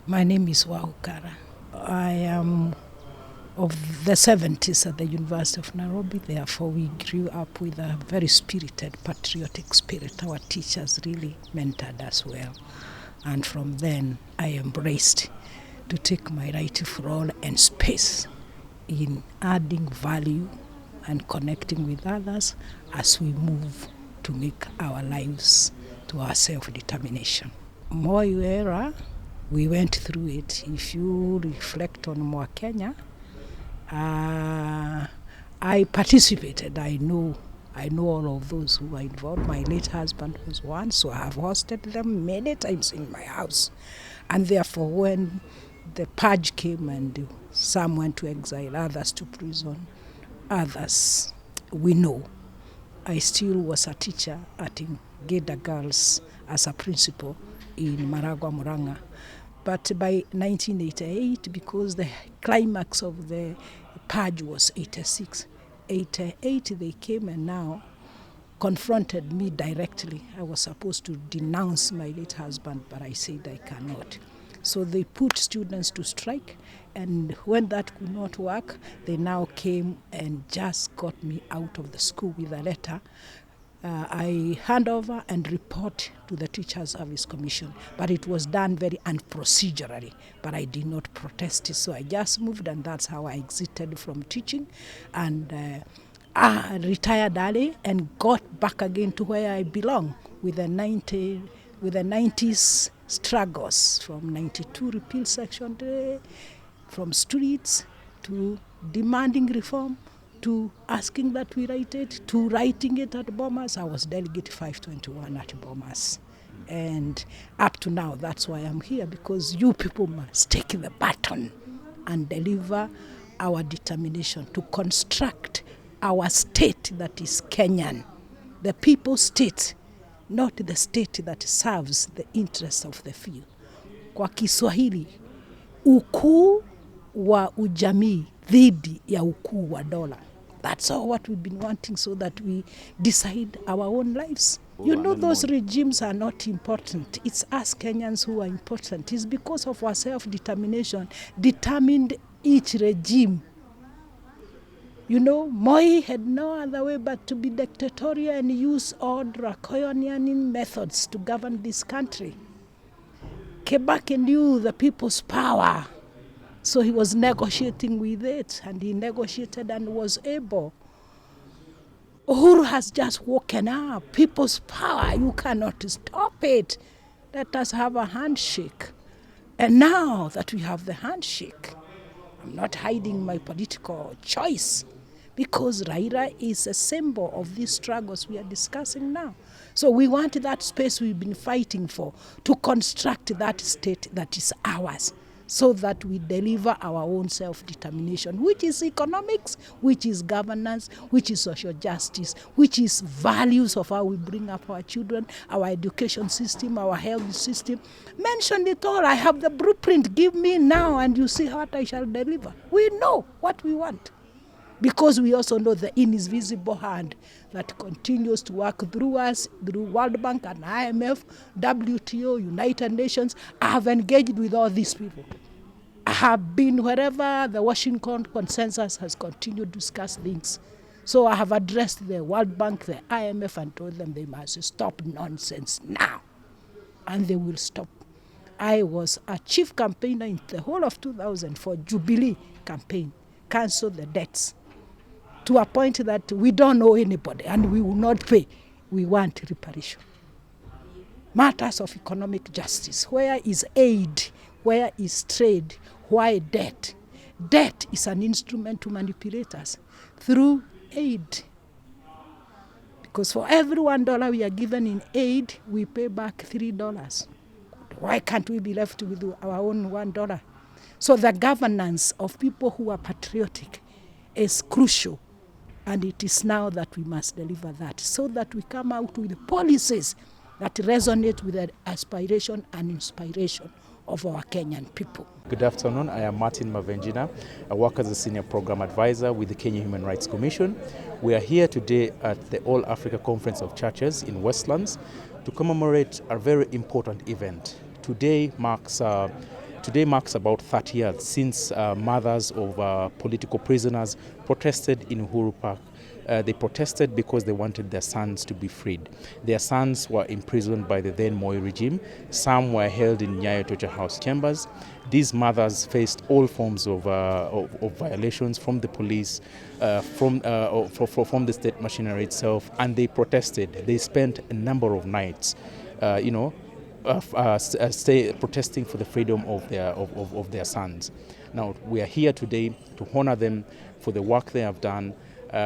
My name is Wahukara. I am of the 70s at the University of Nairobi. Therefore, we grew up with a very spirited, patriotic spirit. Our teachers really mentored us well. And from then, I embraced to take my rightful role and space in adding value and connecting with others as we move to make our lives to our self-determination. Moi era, we went through it. If you reflect on Moi Kenya, I participated. I know all of those who were involved. My late husband was one, so I have hosted them many times in my house. And therefore, when the purge came and some went to exile, others to prison, others we know. I still was a teacher at Geda Girls as a principal in Maragua, Murang'a. But by 1988, because the climax of the purge was 86, 88 they came and now confronted me directly. I was supposed to denounce my late husband, but I said I cannot. So they put students to strike, and when that could not work, they now came and just got me out of the school with a letter. I hand over and report to the Teachers Service Commission, but it was done very unprocedurally, but I did not protest it, so I just moved, and that's how I exited from teaching, and I retired early and got back again to where I belong with the 90s struggles, from 92 repeal Section 3, from streets to demanding reform, to asking that we write it, to writing it at Bomas. I was Delegate 521 at Bomas. And up to now, that's why I'm here, because you people must take the baton and deliver our determination to construct our state that is Kenyan, the people's state, not the state that serves the interests of the few. Kwa Kiswahili, ukuu wa ujamii dhidi ya ukuu wa dola. That's all what we've been wanting, so that we decide our own lives. You know, those regimes are not important. It's us Kenyans who are important. It's because of our self-determination determined each regime. You know, Moi had no other way but to be dictatorial and use all draconian methods to govern this country. Kibaki knew the people's power, so he was negotiating with it, and he negotiated and was able. Uhuru has just woken up. People's power, you cannot stop it. Let us have a handshake. And now that we have the handshake, I'm not hiding my political choice, because Raila is a symbol of these struggles we are discussing now. So we want that space we've been fighting for, to construct that state that is ours, so that we deliver our own self-determination, which is economics, which is governance, which is social justice, which is values of how we bring up our children, our education system, our health system. Mention it all. I have the blueprint. Give me now, and you see what I shall deliver. We know what we want, because we also know the invisible hand that continues to work through us, through World Bank and IMF, WTO, United Nations. I have engaged with all these people. I have been wherever the Washington consensus has continued to discuss things. So I have addressed the World Bank, the IMF, and told them they must stop nonsense now. And they will stop. I was a chief campaigner in the whole of 2000 for Jubilee campaign, cancel the debts, to a point that we don't owe anybody and we will not pay. We want reparation. Matters of economic justice. Where is aid? Where is trade? Why debt? Debt is an instrument to manipulate us through aid. Because for every $1 we are given in aid, we pay back $3. Why can't we be left with our own $1? So the governance of people who are patriotic is crucial. And it is now that we must deliver that, so that we come out with policies that resonate with the aspiration and inspiration of our Kenyan people. Good afternoon. I am Martin Mavenjina. I work as a senior program advisor with the Kenya Human Rights Commission. We are here today at the All Africa Conference of Churches in Westlands to commemorate a very important event. Today marks Today marks about 30 years since mothers of political prisoners protested in Uhuru Park. They protested because they wanted their sons to be freed. Their sons were imprisoned by the then Moi regime. Some were held in Nyayo Torture House chambers. These mothers faced all forms of violations from the police, from the state machinery itself, and they protested. They spent a number of nights, protesting for the freedom of their sons. Now we are here today to honor them for the work they have done,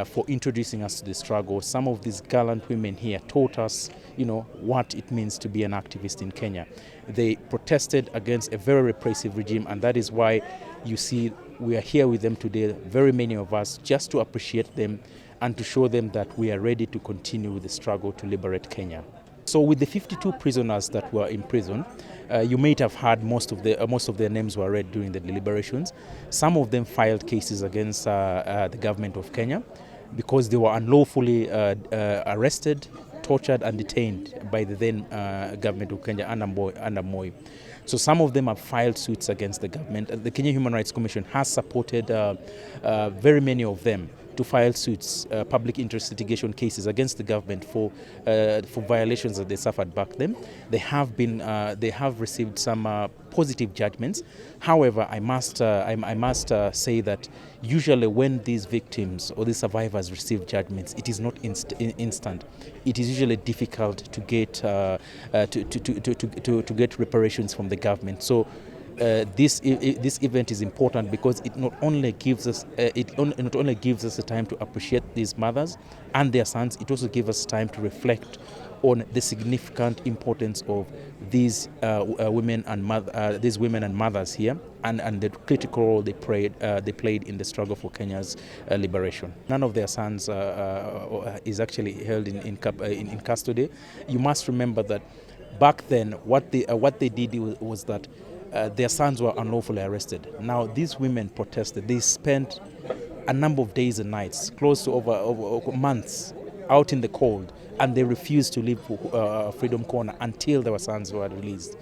for introducing us to the struggle. Some of these gallant women here taught us, what it means to be an activist in Kenya. They protested against a very repressive regime, and that is why you see we are here with them today, very many of us, just to appreciate them and to show them that we are ready to continue with the struggle to liberate Kenya. So with the 52 prisoners that were in prison, you might have heard most of their names were read during the deliberations. Some of them filed cases against the government of Kenya because they were unlawfully arrested, tortured and detained by the then government of Kenya under Moi. So some of them have filed suits against the government. The Kenya Human Rights Commission has supported very many of them to file suits, public interest litigation cases against the government for violations that they suffered back then. They have received some positive judgments. However, I must say that usually when these victims or these survivors receive judgments, it is not instant. It is usually difficult to get to get reparations from the government. So. This event is important because it not only gives us the time to appreciate these mothers and their sons. It also gives us time to reflect on the significant importance of these women and mothers here, and the critical role they played in the struggle for Kenya's liberation. None of their sons is actually held in custody. You must remember that back then what they did was that. Their sons were unlawfully arrested. Now these women protested. They spent a number of days and nights, close to over months, out in the cold, and they refused to leave Freedom Corner until their sons were released.